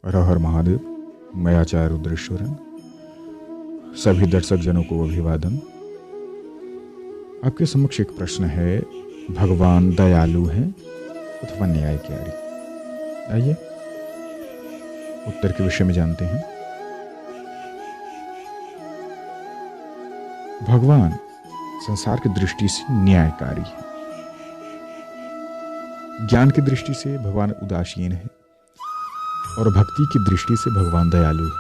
हर हर महादेव। मैं आचार्य रुद्रेश्वरन। सभी दर्शक जनों को अभिवादन। आपके समक्ष एक प्रश्न है, भगवान दयालु हैं अथवा न्यायकारी? आइए उत्तर के विषय में जानते हैं। भगवान संसार की दृष्टि से न्यायकारी है। ज्ञान की दृष्टि से भगवान उदासीन है और भक्ति की दृष्टि से भगवान दयालु है।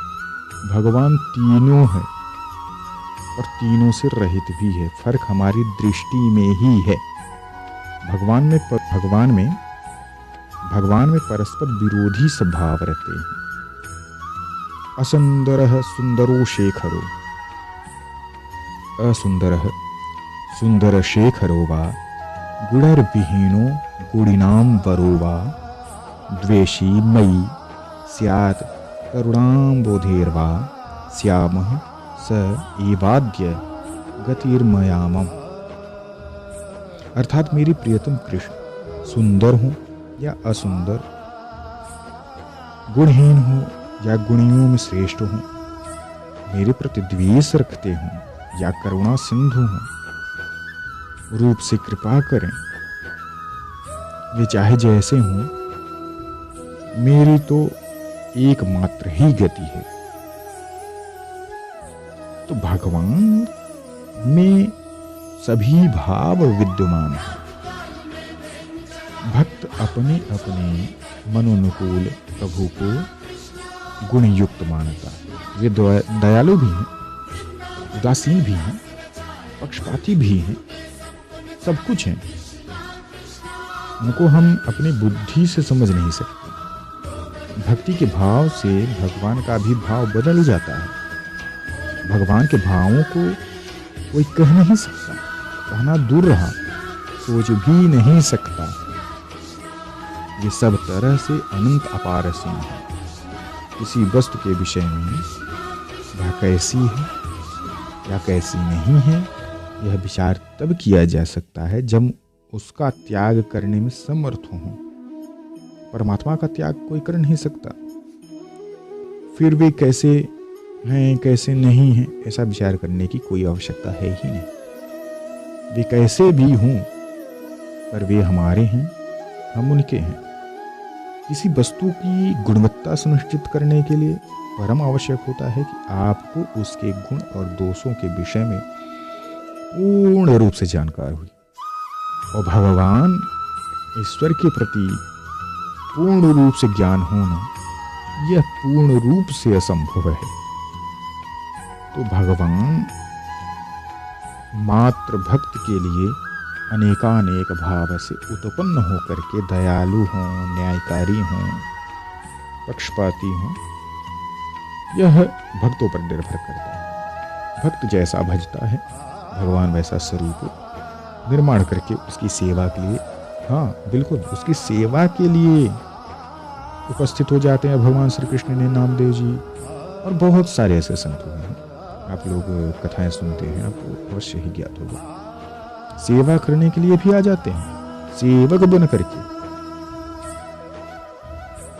भगवान तीनों है और तीनों से रहित भी है। फर्क हमारी दृष्टि में ही है। भगवान में परस्पर विरोधी स्वभाव रहते हैं। असुंदरः सुंदरो शेखरो, असुंदरः सुंदरशेखरो वा, गुणर्विहीनो गुणिनां वरो वा, द्वेषी मयि स्यात् करुणाम्बोधेर्वा, स्यामः स एवाद्य गतिर्मयामम्। अर्थात मेरी प्रियतम कृष्ण सुंदर हो या असुंदर, गुणहीन हो या गुणियों में श्रेष्ठ हो, मेरे प्रति द्वेष रखते हो या करुणा सिंधु हो, रूप से कृपा करें, वे चाहे जैसे हों, मेरी तो एकमात्र ही गति है। तो भगवान में सभी भाव विद्यमान है। भक्त अपने अपने मनोनुकूल प्रभु को गुण युक्त मानता है। वे दयालु भी हैं, उदासीन भी हैं, पक्षपाती भी हैं, सब कुछ हैं। उनको हम अपनी बुद्धि से समझ नहीं सकते। भक्ति के भाव से भगवान का भी भाव बदल जाता है। भगवान के भावों को कोई कह नहीं सकता, कहना दूर रहा, सोच भी नहीं सकता। ये सब तरह से अनंत अपार असीम है। किसी वस्तु के विषय में वह कैसी है या कैसी नहीं है, यह विचार तब किया जा सकता है जब उसका त्याग करने में समर्थ हो। परमात्मा का त्याग कोई कर नहीं सकता। फिर वे कैसे हैं कैसे नहीं हैं, ऐसा विचार करने की कोई आवश्यकता है ही नहीं। वे कैसे भी हों, पर वे हमारे हैं, हम उनके हैं। किसी वस्तु की गुणवत्ता सुनिश्चित करने के लिए परम आवश्यक होता है कि आपको उसके गुण और दोषों के विषय में पूर्ण रूप से जानकार हुई। और भगवान ईश्वर के प्रति पूर्ण रूप से ज्ञान होना, यह पूर्ण रूप से असंभव है। तो भगवान मात्र भक्त के लिए अनेकानेक भाव से उत्पन्न होकर के दयालु हों, न्यायकारी हों, पक्षपाती हों, यह भक्तों पर निर्भर करता है। भक्त जैसा भजता है, भगवान वैसा स्वरूप निर्माण करके उसकी सेवा के लिए, हाँ बिल्कुल, उसकी सेवा के लिए उपस्थित हो जाते हैं। भगवान श्री कृष्ण ने, नामदेव जी और बहुत सारे ऐसे संत हुए हैं। आप लोग कथाएं सुनते हैं, आपको अवश्य ही ज्ञात होगा। सेवा करने के लिए भी आ जाते हैं, सेवक बन करके।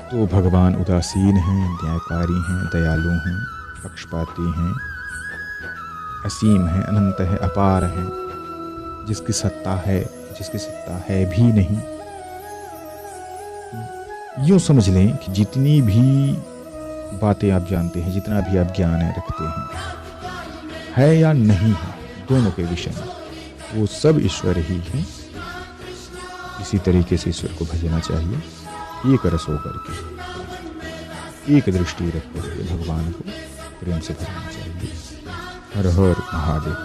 तो भगवान उदासीन हैं, न्यायकारी हैं, दयालु हैं, पक्षपाती हैं, असीम हैं, अनंत है, अपार हैं, जिसकी सत्ता है भी नहीं। यूं समझ लें कि जितनी भी बातें आप जानते हैं, जितना भी आप ज्ञान रखते हैं, है या नहीं है, दोनों के विषय में, वो सब ईश्वर ही हैं। इसी तरीके से ईश्वर को भजना चाहिए, एक रस होकर के, एक दृष्टि रख करके भगवान को प्रेम से भजना चाहिए। हर हर महादेव।